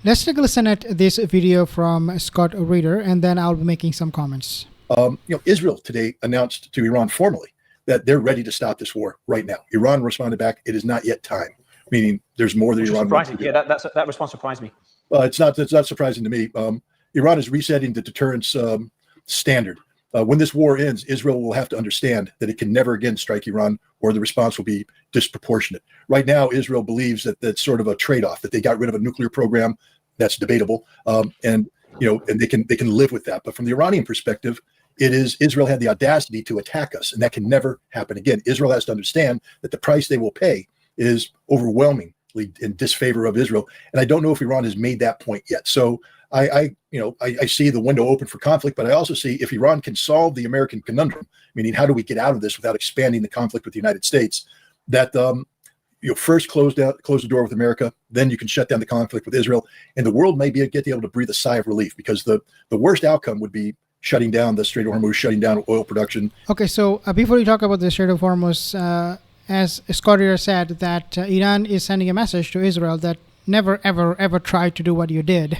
Let's take a listen at this video from Scott Ritter, and then I'll be making some comments. Israel today announced to Iran formally that they're ready to stop this war right now. Iran responded back, it is not yet time, meaning there's more that Iran wants to do. Yeah, that response surprised me. It's not surprising to me. Iran is resetting the deterrence standard. When this war ends, Israel will have to understand that it can never again strike Iran, or the response will be disproportionate. Right now, Israel believes that that's sort of a trade-off, that they got rid of a nuclear program. That's debatable, and they can live with that. But from the Iranian perspective, it is Israel had the audacity to attack us, and that can never happen again. Israel has to understand that the price they will pay is overwhelmingly in disfavor of Israel, and I don't know if Iran has made that point yet. So I see the window open for conflict, but I also see if Iran can solve the American conundrum, meaning how do we get out of this without expanding the conflict with the United States, that first close the door with America, then you can shut down the conflict with Israel, and the world may get able to breathe a sigh of relief, because the worst outcome would be shutting down the Strait of Hormuz, shutting down oil production. Okay, so before you talk about the Strait of Hormuz, as Scott Ritter said, that Iran is sending a message to Israel that never, ever, ever try to do what you did.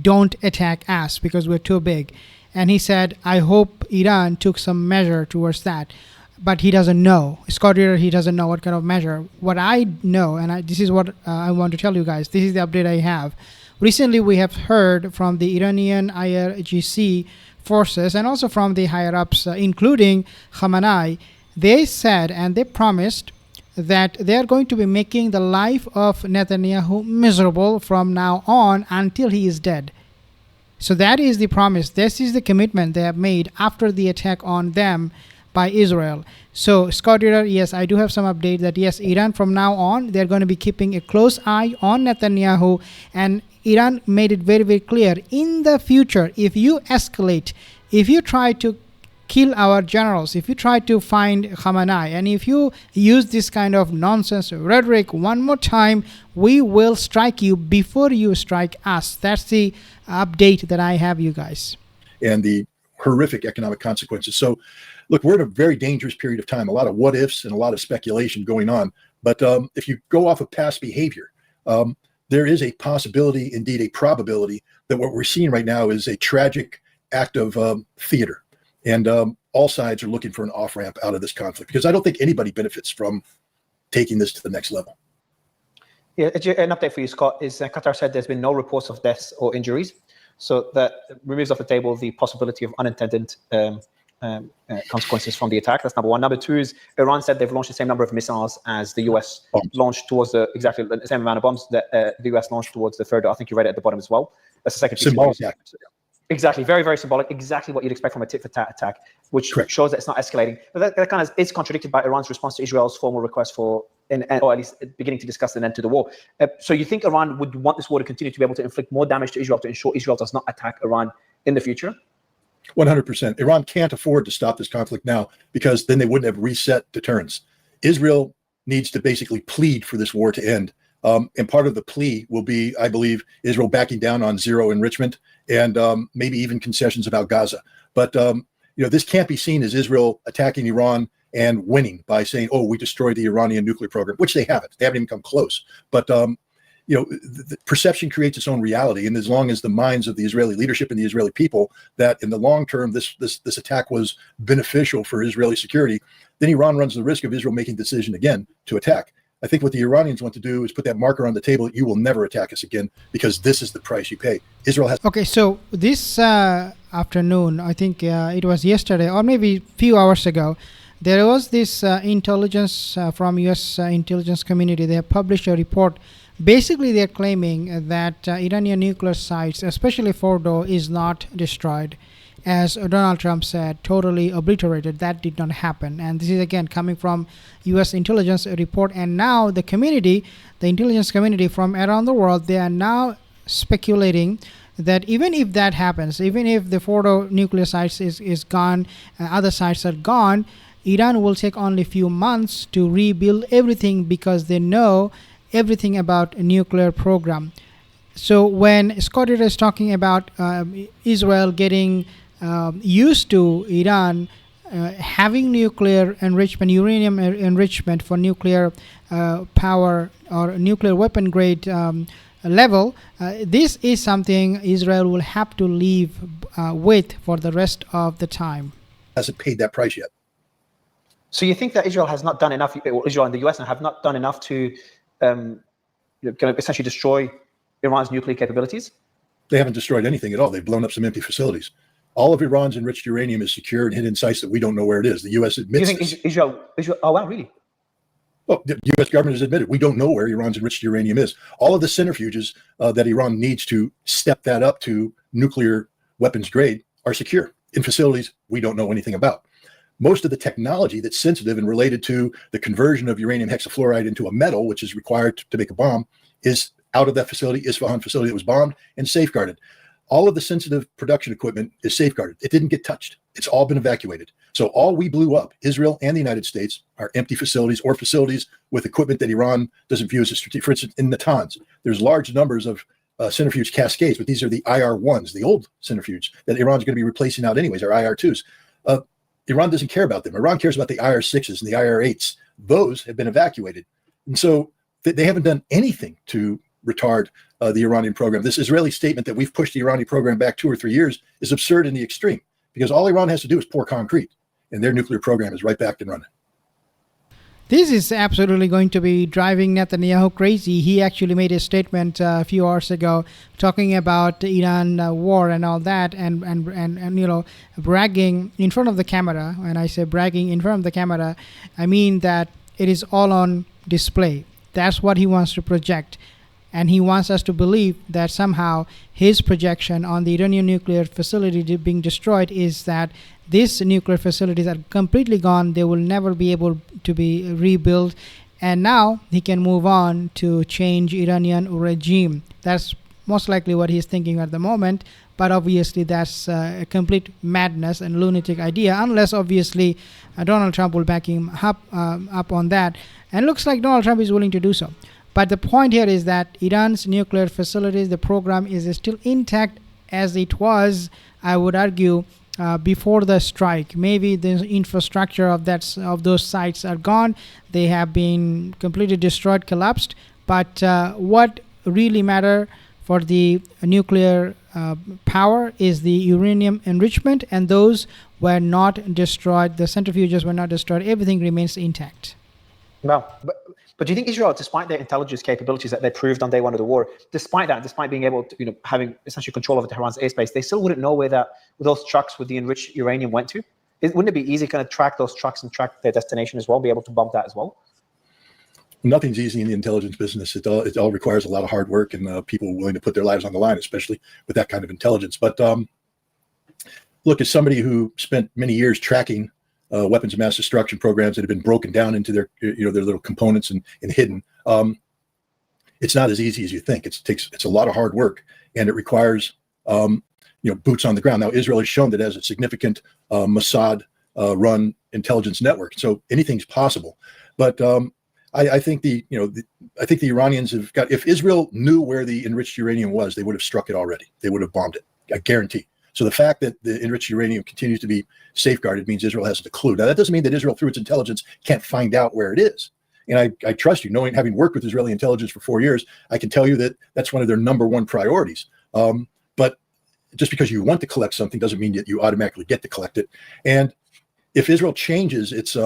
Don't attack us because we're too big. And he said, I hope Iran took some measure towards that. But he doesn't know. Scott Ritter, he doesn't know what kind of measure. What I know, and this is what I want to tell you guys, this is the update I have. Recently, we have heard from the Iranian IRGC forces and also from the higher-ups, including Khamenei. They said and they promised that they are going to be making the life of Netanyahu miserable from now on until he is dead. So that is the promise. This is the commitment they have made after the attack on them by Israel. So Scott Ritter, yes, I do have some update that yes, Iran from now on, they're going to be keeping a close eye on Netanyahu, and Iran made it very, very clear in the future, if you escalate, if you try to kill our generals, if you try to find Khamenei, and if you use this kind of nonsense rhetoric one more time, we will strike you before you strike us. That's the update that I have, you guys. And the horrific economic consequences. So, look, we're in a very dangerous period of time, a lot of what ifs and a lot of speculation going on. But if you go off of past behavior, there is a possibility, indeed a probability, that what we're seeing right now is a tragic act of theater. And all sides are looking for an off-ramp out of this conflict, because I don't think anybody benefits from taking this to the next level. Yeah, an update for you, Scott, is Qatar said there's been no reports of deaths or injuries. So that removes off the table the possibility of unintended consequences from the attack. That's number one. Number two is Iran said they've launched the same number of missiles as the US launched towards exactly the same amount of bombs that the US launched towards the third. I think you read it at the bottom as well. That's the second piece. Symbolic. Exactly, very, very symbolic. Exactly what you'd expect from a tit-for-tat attack, which shows that it's not escalating. But that kind of is contradicted by Iran's response to Israel's formal request for, or at least beginning to discuss an end to the war. So you think Iran would want this war to continue to be able to inflict more damage to Israel to ensure Israel does not attack Iran in the future? 100%. Iran can't afford to stop this conflict now, because then they wouldn't have reset deterrence. Israel needs to basically plead for this war to end. And part of the plea will be, I believe, Israel backing down on zero enrichment and maybe even concessions about Gaza. But this can't be seen as Israel attacking Iran and winning by saying, "Oh, we destroyed the Iranian nuclear program," which they haven't. They haven't even come close. But the perception creates its own reality, and as long as the minds of the Israeli leadership and the Israeli people that in the long term this attack was beneficial for Israeli security, then Iran runs the risk of Israel making the decision again to attack. I think what the Iranians want to do is put that marker on the table that you will never attack us again, because this is the price you pay. Israel has. Okay, so this afternoon, I think it was yesterday or maybe a few hours ago, there was this intelligence from U.S. intelligence community. They have published a report. Basically, they're claiming that Iranian nuclear sites, especially Fordo, is not destroyed. As Donald Trump said, totally obliterated. That did not happen. And this is again coming from U.S. intelligence report. And now the community, the intelligence community from around the world, they are now speculating that even if that happens, even if the Fordo nuclear sites is gone, other sites are gone, Iran will take only a few months to rebuild everything, because they know everything about a nuclear program. So when Scott is talking about Israel getting used to Iran having nuclear enrichment, uranium enrichment for nuclear power or nuclear weapon grade level, this is something Israel will have to live with for the rest of the time. Hasn't paid that price yet. So you think that Israel has not done enough, or Israel and the US have not done enough to kind of essentially destroy Iran's nuclear capabilities? They haven't destroyed anything at all. They've blown up some empty facilities. All of Iran's enriched uranium is secure and hidden in sites that we don't know where it is. The U.S. admits Do you think Israel? Oh wow, really? Well, the U.S. government has admitted we don't know where Iran's enriched uranium is. All of the centrifuges that Iran needs to step that up to nuclear weapons grade are secure in facilities we don't know anything about. Most of the technology that's sensitive and related to the conversion of uranium hexafluoride into a metal, which is required to make a bomb, is out of that facility, Isfahan facility that was bombed, and safeguarded. All of the sensitive production equipment is safeguarded. It didn't get touched. It's all been evacuated. So all we blew up, Israel and the United States, are empty facilities or facilities with equipment that Iran doesn't view as a strategic. For instance, in Natanz, there's large numbers of centrifuge cascades, but these are the IR-1s, the old centrifuge that Iran's going to be replacing out anyways, our IR-2s. Iran doesn't care about them. Iran cares about the IR-6s and the IR-8s. Those have been evacuated. And so they haven't done anything to retard the Iranian program. This Israeli statement that we've pushed the Iranian program back 2 or 3 years is absurd in the extreme, because all Iran has to do is pour concrete, and their nuclear program is right back and running. This is absolutely going to be driving Netanyahu crazy. He actually made a statement a few hours ago talking about the Iran war and all that, and bragging in front of the camera. When I say bragging in front of the camera, I mean that it is all on display. That's what he wants to project. And he wants us to believe that somehow his projection on the Iranian nuclear facility being destroyed is that these nuclear facilities are completely gone. They will never be able to be rebuilt. And now he can move on to change Iranian regime. That's most likely what he's thinking at the moment. But obviously that's a complete madness and lunatic idea, unless obviously Donald Trump will back him up on that. And looks like Donald Trump is willing to do so. But the point here is that Iran's nuclear facilities, the program is still intact as it was, I would argue, before the strike. Maybe the infrastructure of those sites are gone. They have been completely destroyed, collapsed. But what really matter for the nuclear power is the uranium enrichment, and those were not destroyed. The centrifuges were not destroyed. Everything remains intact. Wow. But do you think Israel, despite their intelligence capabilities that they proved on day one of the war, despite being able to, having essentially control over Tehran's airspace, they still wouldn't know where those trucks with the enriched uranium went to? Wouldn't it be easy to kind of track those trucks and track their destination as well, be able to bomb that as well? Nothing's easy in the intelligence business. It all requires a lot of hard work and people willing to put their lives on the line, especially with that kind of intelligence. But look, as somebody who spent many years tracking weapons of mass destruction programs that have been broken down into their little components and hidden. It's not as easy as you think. It's a lot of hard work, and it requires boots on the ground. Now, Israel has shown that it has a significant Mossad run intelligence network, so anything's possible. But I think the Iranians have got. If Israel knew where the enriched uranium was, they would have struck it already. They would have bombed it. I guarantee. So the fact that the enriched uranium continues to be safeguarded means Israel hasn't a clue. Now, that doesn't mean that Israel, through its intelligence, can't find out where it is. And I trust you, having worked with Israeli intelligence for 4 years, I can tell you that that's one of their number one priorities. But just because you want to collect something doesn't mean that you automatically get to collect it. And if Israel changes its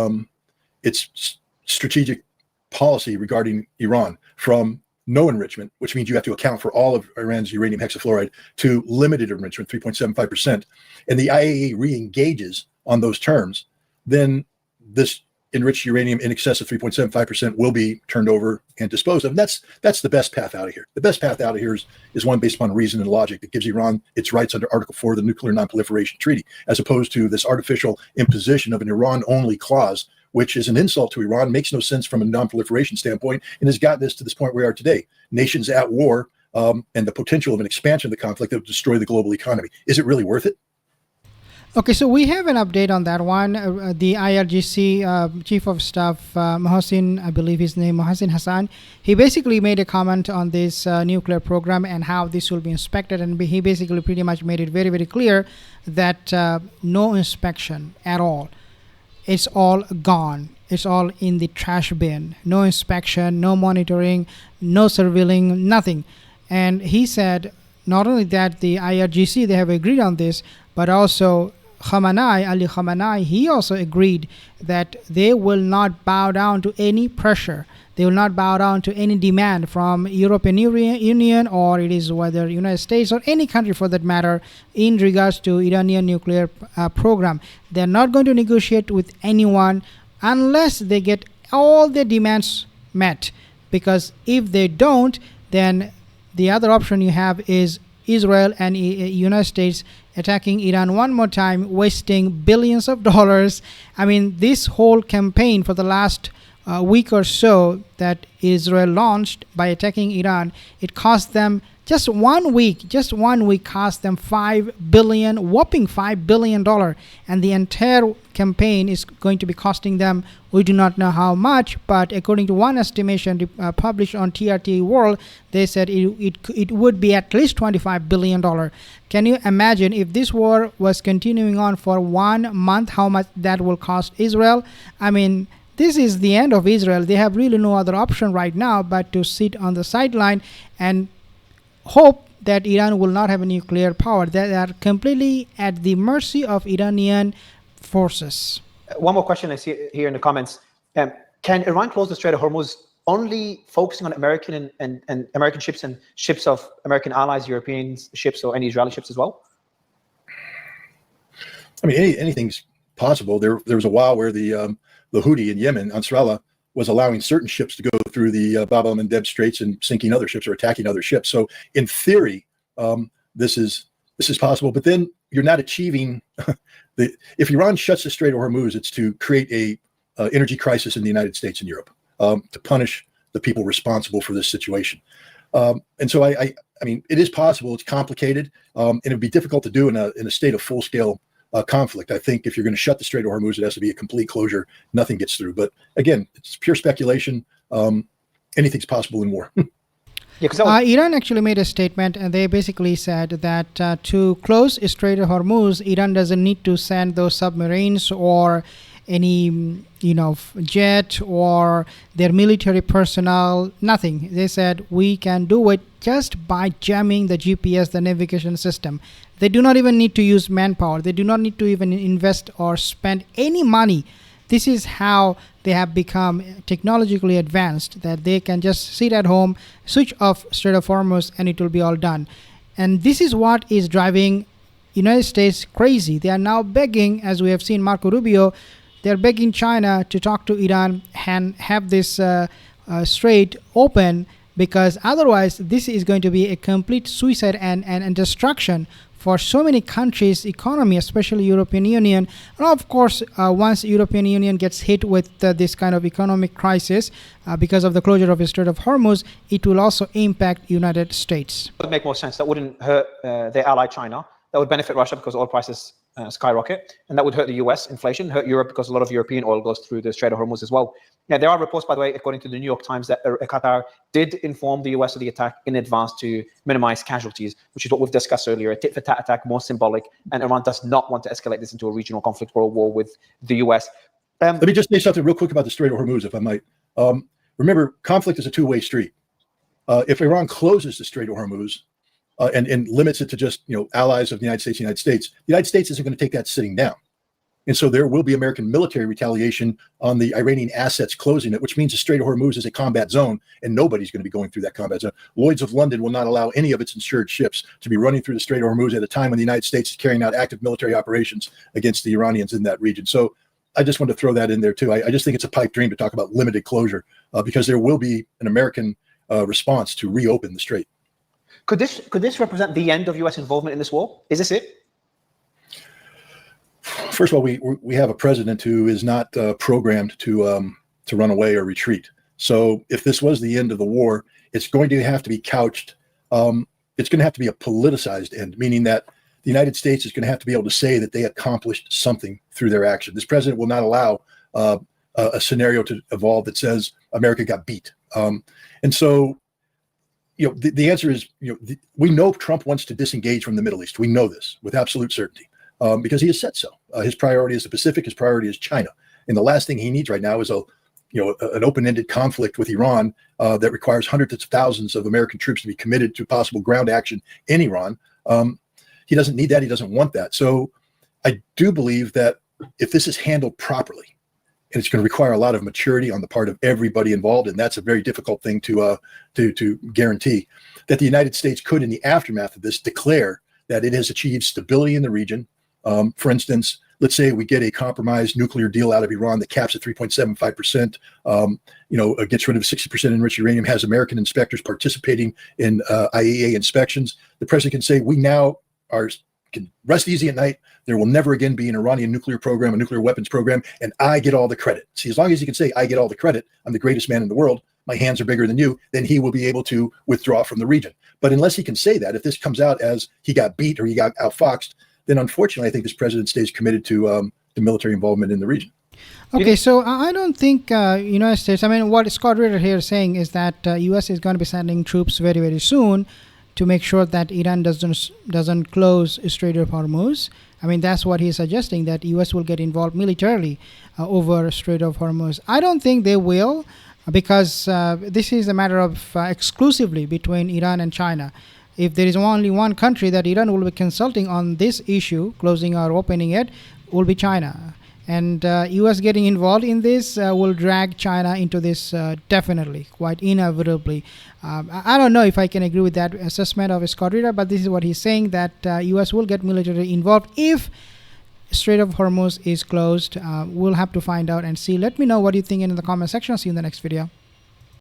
strategic policy regarding Iran from no enrichment, which means you have to account for all of Iran's uranium hexafluoride, to limited enrichment, 3.75%, and the IAEA re-engages on those terms, then this enriched uranium in excess of 3.75% will be turned over and disposed of. And that's the best path out of here. The best path out of here is one based upon reason and logic that gives Iran its rights under Article 4 of the Nuclear Non-Proliferation Treaty, as opposed to this artificial imposition of an Iran-only clause, which is an insult to Iran, makes no sense from a non-proliferation standpoint, and has gotten us to this point where we are today. Nations at war, and the potential of an expansion of the conflict that would destroy the global economy. Is it really worth it? Okay, so we have an update on that one. The IRGC Chief of Staff, Mohsin, I believe his name, Mohsin Hassan, he basically made a comment on this nuclear program and how this will be inspected. And he basically pretty much made it very, very clear that no inspection at all. It's all gone. It's all in the trash bin. No inspection, no monitoring, no surveilling, nothing. And he said not only that the IRGC, they have agreed on this, but also Ali Khamenei, he also agreed that they will not bow down to any pressure. They will not bow down to any demand from European Union, or it is whether United States or any country for that matter, in regards to Iranian nuclear program. They're not going to negotiate with anyone unless they get all their demands met. Because if they don't, then the other option you have is Israel and United States attacking Iran one more time, wasting billions of dollars. I mean, this whole campaign for the last week or so that Israel launched by attacking Iran, it cost them just 1 week cost them whopping $5 billion. And the entire campaign is going to be costing them, we do not know how much, but according to one estimation published on TRT World, they said it would be at least $25 billion. Can you imagine if this war was continuing on for 1 month, how much that will cost Israel? I mean, this is the end of Israel. They have really no other option right now but to sit on the sideline and hope that Iran will not have a nuclear power. They are completely at the mercy of Iranian forces. One more question I see here in the comments. Can Iran close the Strait of Hormuz only focusing on American and American ships and ships of American allies, European ships, or any Israeli ships as well? I mean, anything's possible. There was a while where the Houthi in Yemen, Ansarallah, was allowing certain ships to go through the Bab el-Mandeb Straits and sinking other ships or attacking other ships. So in theory, this is possible. But then you're not achieving if Iran shuts the Strait of Hormuz, it's to create a energy crisis in the United States and Europe, to punish the people responsible for this situation. And so I mean, it is possible. It's complicated, and it'd be difficult to do in a state of full scale conflict. I think if you're going to shut the Strait of Hormuz, it has to be a complete closure. Nothing gets through. But again, it's pure speculation. Anything's possible in war. Iran actually made a statement, and they basically said that to close Strait of Hormuz, Iran doesn't need to send those submarines or any jet or their military personnel, nothing. They said we can do it just by jamming the GPS, the navigation system. They do not even need to use manpower. They do not need to even invest or spend any money. This is how they have become technologically advanced, that they can just sit at home, switch off Strait of Hormuz, and it will be all done. And this is what is driving United States crazy. They are now begging, as we have seen Marco Rubio, they're begging China to talk to Iran and have this strait open, because otherwise this is going to be a complete suicide and destruction for so many countries' economy, especially European Union. And of course, once European Union gets hit with this kind of economic crisis because of the closure of the Strait of Hormuz, it will also impact United States. That would make more sense. That wouldn't hurt their ally China. That would benefit Russia because oil prices skyrocket, and that would hurt the US, inflation, hurt Europe because a lot of European oil goes through the Strait of Hormuz as well. Yeah, there are reports, by the way, according to the New York Times, that Qatar did inform the US of the attack in advance to minimize casualties, which is what we've discussed earlier. A tit-for-tat attack, more symbolic, and Iran does not want to escalate this into a regional conflict or a war with the US. Let me just say something real quick about the Strait of Hormuz, if I might. Remember, conflict is a two-way street. If Iran closes the Strait of Hormuz, and limits it to just allies of the United States isn't going to take that sitting down. And so there will be American military retaliation on the Iranian assets closing it, which means the Strait of Hormuz is a combat zone, and nobody's going to be going through that combat zone. Lloyd's of London will not allow any of its insured ships to be running through the Strait of Hormuz at a time when the United States is carrying out active military operations against the Iranians in that region. So I just want to throw that in there too. I just think it's a pipe dream to talk about limited closure because there will be an American response to reopen the strait. Could this represent the end of U.S. involvement in this war? Is this it? First of all, we have a president who is not programmed to run away or retreat. So if this was the end of the war, it's going to have to be couched. It's going to have to be a politicized end, meaning that the United States is going to have to be able to say that they accomplished something through their action. This president will not allow a scenario to evolve that says America got beat. And so, the answer is, we know Trump wants to disengage from the Middle East. We know this with absolute certainty because he has said so. His priority is the Pacific. His priority is China. And the last thing he needs right now is a an open-ended conflict with Iran that requires hundreds of thousands of American troops to be committed to possible ground action in Iran. He doesn't need that. He doesn't want that. So I do believe that if this is handled properly, and it's going to require a lot of maturity on the part of everybody involved, and that's a very difficult thing to guarantee, that the United States could, in the aftermath of this, declare that it has achieved stability in the region. For instance, let's say we get a compromised nuclear deal out of Iran that caps at 3.75%, gets rid of 60% enriched uranium, has American inspectors participating in IAEA inspections. The president can say, we now can rest easy at night. There will never again be an Iranian nuclear program, a nuclear weapons program, and I get all the credit. See, as long as he can say, I get all the credit, I'm the greatest man in the world, my hands are bigger than you, then he will be able to withdraw from the region. But unless he can say that, if this comes out as he got beat or he got outfoxed, then unfortunately, I think this president stays committed to the military involvement in the region. Okay, so I don't think United States, what Scott Ritter here is saying is that U.S. is going to be sending troops very, very soon to make sure that Iran doesn't close Strait of Hormuz. That's what he's suggesting, that U.S. will get involved militarily over Strait of Hormuz. I don't think they will, because this is a matter of exclusively between Iran and China. If there is only one country that Iran will be consulting on this issue, closing or opening it, will be China. And U.S. getting involved in this will drag China into this definitely, quite inevitably. I don't know if I can agree with that assessment of Scott Ritter, but this is what he's saying, that U.S. will get militarily involved if Strait of Hormuz is closed. We'll have to find out and see. Let me know what you think in the comment section. See you in the next video.